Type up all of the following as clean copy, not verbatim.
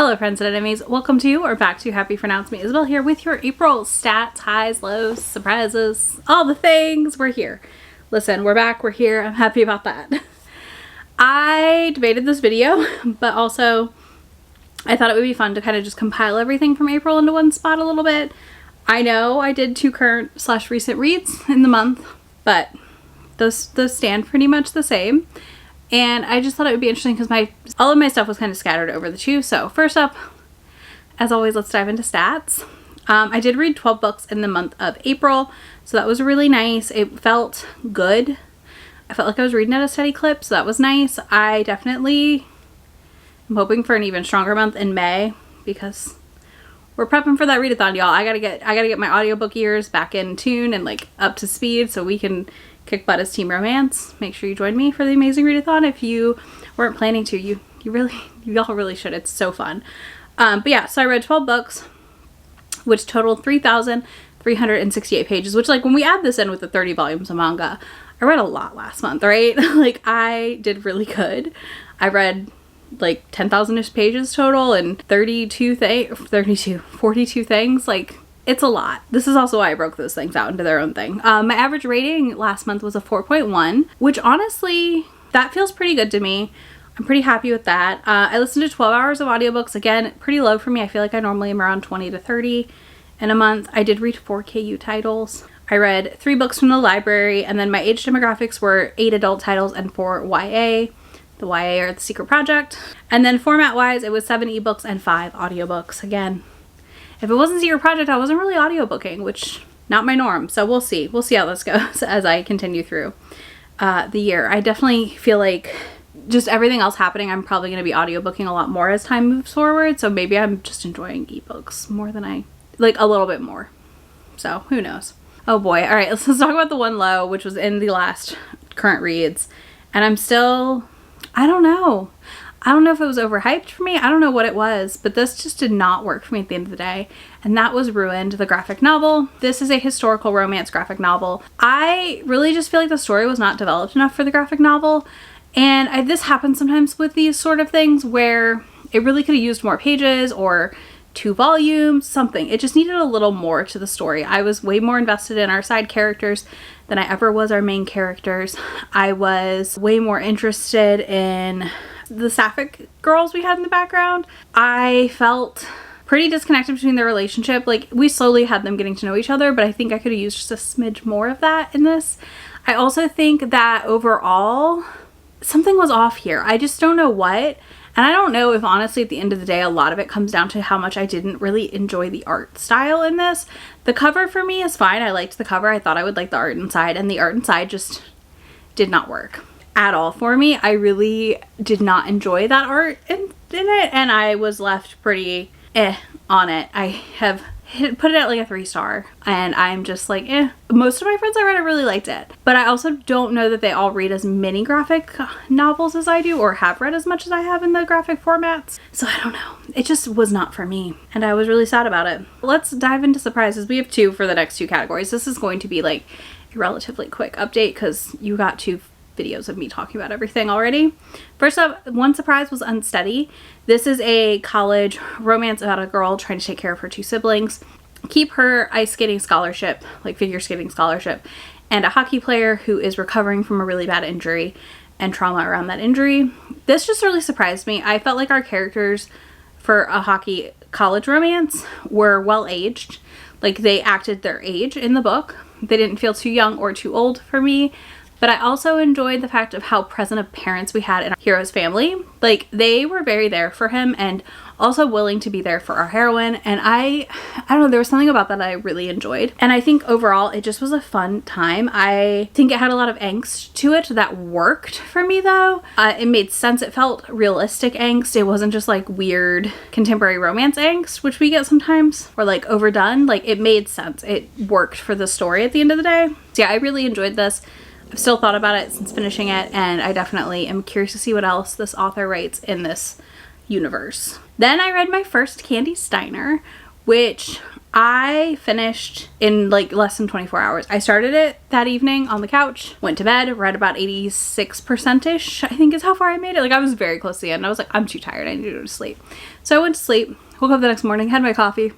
Hello friends and enemies, welcome to or back to Happy for Now. It's me, Isabel, here with your April stats, highs, lows, surprises, all the things. We're here. Listen, we're back, we're here. I'm happy about that. I debated this video, but also I thought it would be fun to kind of just compile everything from April into one spot a little bit. I know I did 2 current/recent reads in the month, but those stand pretty much the same. And I just thought it would be interesting because all of my stuff was kind of scattered over the 2. So first up, as always, let's dive into stats. I did read 12 books in the month of April, so that was really nice. It felt good. I felt like I was reading at a steady clip, so that was nice. I definitely am hoping for an even stronger month in May because we're prepping for that readathon, y'all. I gotta get my audiobook ears back in tune and like up to speed so we can kick butt as Team Romance. Make sure you join me for the amazing readathon. If you weren't planning to, you all really should. It's so fun. But yeah, so I read 12 books, which totaled 3,368 pages, which, like, when we add this in with the 30 volumes of manga, I read a lot last month, right? Like, I did really good. I read like 10,000-ish pages total and 42 things. Like, it's a lot. This is also why I broke those things out into their own thing. My average rating last month was a 4.1, which honestly, that feels pretty good to me. I'm pretty happy with that. I listened to 12 hours of audiobooks. Again, pretty low for me. I feel like I normally am around 20 to 30 in a month. I did read 4 KU titles. I read 3 books from the library, and then my age demographics were 8 adult titles and 4 YA. The YA are The Secret Project. And then format-wise, it was 7 ebooks and 5 audiobooks. Again, if it wasn't Secret Project, I wasn't really audiobooking, which not my norm. So we'll see. We'll see how this goes as I continue through the year. I definitely feel like just everything else happening, I'm probably going to be audiobooking a lot more as time moves forward. So maybe I'm just enjoying ebooks more than a little bit more. So who knows? Oh boy. All right, let's talk about the one low, which was in the last current reads. And I'm still, I don't know if it was overhyped for me. I don't know what it was, but this just did not work for me at the end of the day. And that was Ruined, the graphic novel. This is a historical romance graphic novel. I really just feel like the story was not developed enough for the graphic novel. And this happens sometimes with these sort of things where it really could have used more pages or 2 volumes, something. It just needed a little more to the story. I was way more invested in our side characters than I ever was our main characters. I was way more interested in the sapphic girls we had in the background. I felt pretty disconnected between their relationship. Like, we slowly had them getting to know each other, but I think I could have used just a smidge more of that in this. I also think that overall, something was off here. I just don't know what. And I don't know if, honestly, at the end of the day, a lot of it comes down to how much I didn't really enjoy the art style in this. The cover for me is fine. I liked the cover. I thought I would like the art inside, and the art inside just did not work at all for me. I really did not enjoy that art in it, and I was left pretty on it. I have put it at like a 3-star, and I'm just like, Most of my friends I read, I really liked it, but I also don't know that they all read as many graphic novels as I do, or have read as much as I have in the graphic formats. So I don't know. It just was not for me, and I was really sad about it. Let's dive into surprises. We have 2 for the next 2 categories. This is going to be like a relatively quick update because you got 2 videos of me talking about everything already. First up, one surprise was Unsteady. This is a college romance about a girl trying to take care of her 2 siblings, keep her ice skating scholarship, like figure skating scholarship, and a hockey player who is recovering from a really bad injury and trauma around that injury. This just really surprised me. I felt like our characters for a hockey college romance were well aged. Like, they acted their age in the book. They didn't feel too young or too old for me. But I also enjoyed the fact of how present of parents we had in our hero's family. Like, they were very there for him and also willing to be there for our heroine. And I don't know, there was something about that I really enjoyed. And I think overall it just was a fun time. I think it had a lot of angst to it that worked for me though. It made sense. It felt realistic angst. It wasn't just like weird contemporary romance angst, which we get sometimes, or like overdone. Like, it made sense. It worked for the story at the end of the day. So yeah, I really enjoyed this. I've still thought about it since finishing it, and I definitely am curious to see what else this author writes in this universe. Then I read my first Steiner, which I finished in like less than 24 hours. I started it that evening on the couch, went to bed, read about 86%-ish, I think is how far I made it. Like I was very close to the end. I was like, I'm too tired, I need to go to sleep. So I went to sleep, woke up the next morning, had my coffee,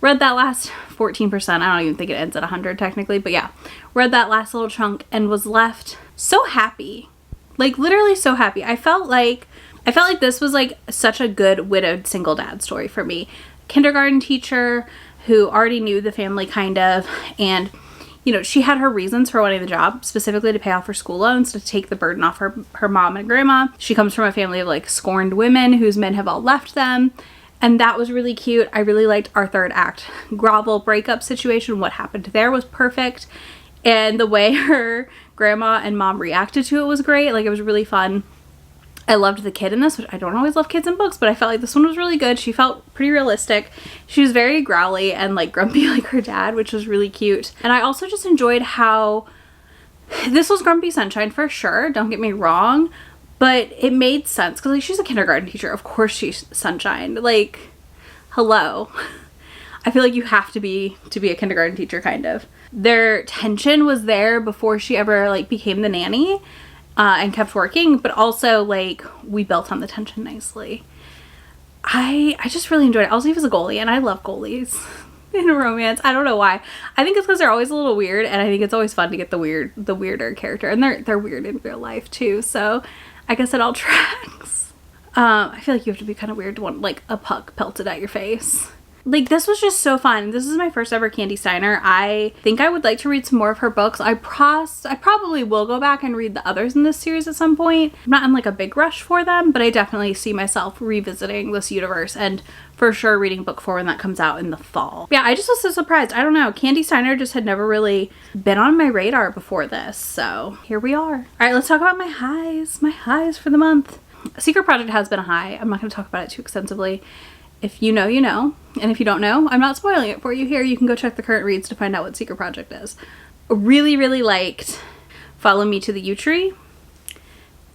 read that last 14%. I don't even think it ends at 100 technically, but yeah, read that last little chunk and was left so happy. Like literally so happy. I felt like this was like such a good widowed single dad story for me. Kindergarten teacher who already knew the family kind of, and you know, she had her reasons for wanting the job, specifically to pay off her school loans, to take the burden off her mom and grandma. She comes from a family of like scorned women whose men have all left them, and that was really cute. I really liked our third act grovel breakup situation. What happened there was perfect, and the way her grandma and mom reacted to it was great. Like it was really fun. I loved the kid in this, which I don't always love kids in books, but I felt like this one was really good. She felt pretty realistic. She was very growly and like grumpy like her dad, which was really cute. And I also just enjoyed how this was Grumpy Sunshine for sure, don't get me wrong, but it made sense because like she's a kindergarten teacher. Of course she's sunshine. Like, hello. I feel like you have to be a kindergarten teacher kind of. Their tension was there before she ever like became the nanny. And kept working, but also like we built on the tension nicely. I just really enjoyed it. Also, he was a goalie, and I love goalies in a romance. I don't know why. I think it's because they're always a little weird, and I think it's always fun to get the weirder character, and they're weird in real life too. So I guess it all tracks. I feel like you have to be kind of weird to want like a puck pelted at your face. Like this was just so fun. This is my first ever Candy Steiner. I think I would like to read some more of her books. I probably will go back and read the others in this series at some point. I'm not in like a big rush for them, but I definitely see myself revisiting this universe and for sure reading book 4 when that comes out in the fall. Yeah, I just was so surprised. I don't know. Candy Steiner just had never really been on my radar before this. So here we are. All right, let's talk about my highs. My highs for the month. Secret Project has been a high. I'm not going to talk about it too extensively. If you know, you know. And if you don't know, I'm not spoiling it for you here. You can go check the current reads to find out what Secret Project is. Really, really liked Follow Me to the Yew Tree.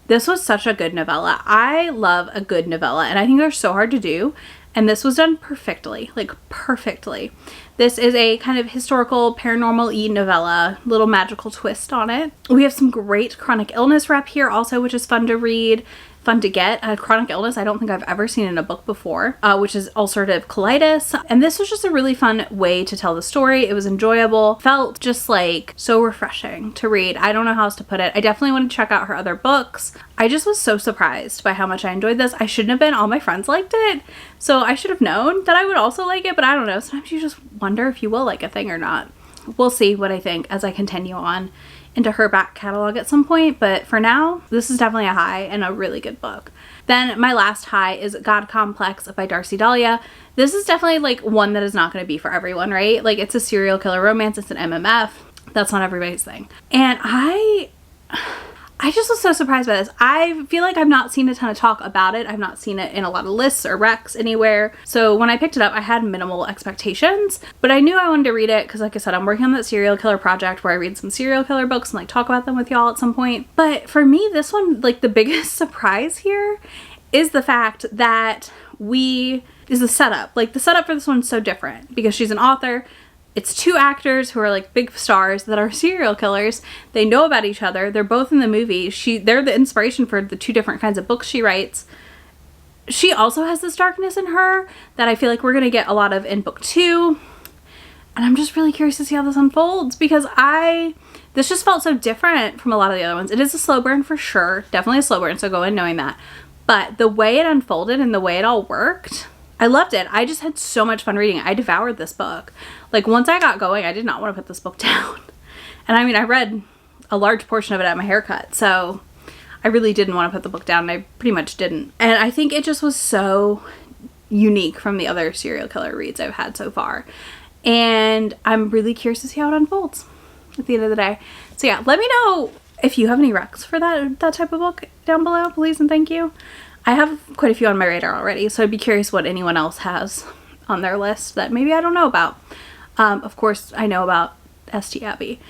This was such a good novella. I love a good novella, and I think they're so hard to do. And this was done perfectly, like perfectly. This is a kind of historical paranormal-y novella, little magical twist on it. We have some great chronic illness rep here also, which is fun to read. Fun to get. Chronic illness I don't think I've ever seen in a book before, which is ulcerative colitis. And this was just a really fun way to tell the story. It was enjoyable. Felt just like so refreshing to read. I don't know how else to put it. I definitely want to check out her other books. I just was so surprised by how much I enjoyed this. I shouldn't have been. All my friends liked it. So I should have known that I would also like it, but I don't know. Sometimes you just wonder if you will like a thing or not. We'll see what I think as I continue on into her back catalog at some point, but for now, this is definitely a high and a really good book. Then my last high is God Complex by Darcy Dahlia. This is definitely like one that is not going to be for everyone, right? Like it's a serial killer romance, it's an MMF. That's not everybody's thing. And I just was so surprised by this. I feel like I've not seen a ton of talk about it. I've not seen it in a lot of lists or recs anywhere. So when I picked it up, I had minimal expectations, but I knew I wanted to read it because like I said, I'm working on that serial killer project where I read some serial killer books and like talk about them with y'all at some point. But for me, this one, like the biggest surprise here is the fact that is the setup. Like the setup for this one's so different because she's an author. It's 2 actors who are like big stars that are serial killers. They know about each other. They're both in the movie. They're the inspiration for the 2 different kinds of books she writes. She also has this darkness in her that I feel like we're going to get a lot of in book 2. And I'm just really curious to see how this unfolds because this just felt so different from a lot of the other ones. It is a slow burn for sure. Definitely a slow burn, so go in knowing that. But the way it unfolded and the way it all worked, I loved it. I just had so much fun reading it. I devoured this book. Like once I got going, I did not want to put this book down. And I mean, I read a large portion of it at my haircut, so I really didn't want to put the book down, and I pretty much didn't. And I think it just was so unique from the other serial killer reads I've had so far. And I'm really curious to see how it unfolds at the end of the day. So yeah, let me know if you have any recs for that type of book down below, please and thank you. I have quite a few on my radar already, so I'd be curious what anyone else has on their list that maybe I don't know about. Of course, I know about St. Abbey.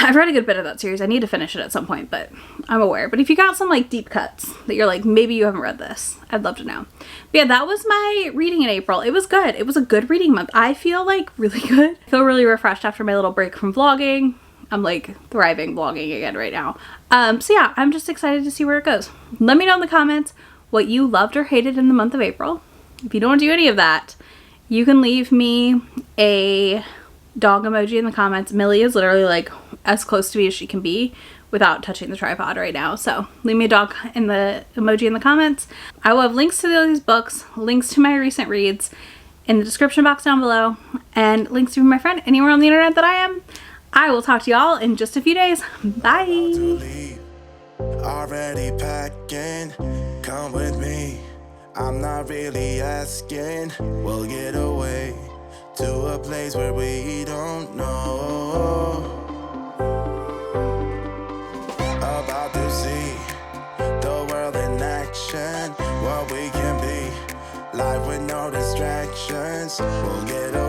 I've read a good bit of that series. I need to finish it at some point, but I'm aware. But if you got some like deep cuts that you're like, maybe you haven't read this, I'd love to know. But yeah, that was my reading in April. It was good. It was a good reading month. I feel like really good. I feel really refreshed after my little break from vlogging. I'm like thriving vlogging again right now. So yeah, I'm just excited to see where it goes. Let me know in the comments what you loved or hated in the month of April. If you don't want to do any of that, you can leave me a dog emoji in the comments. Millie is literally like as close to me as she can be without touching the tripod right now. So leave me a dog in the emoji in the comments. I will have links to these books, links to my recent reads in the description box down below, and links to my friend anywhere on the internet that I am. I will talk to y'all in just a few days. Bye. Already packing, come with me. I'm not really asking. We'll get away to a place where we don't know. About to see the world in action, what we can be. Life with no distractions. We'll get away.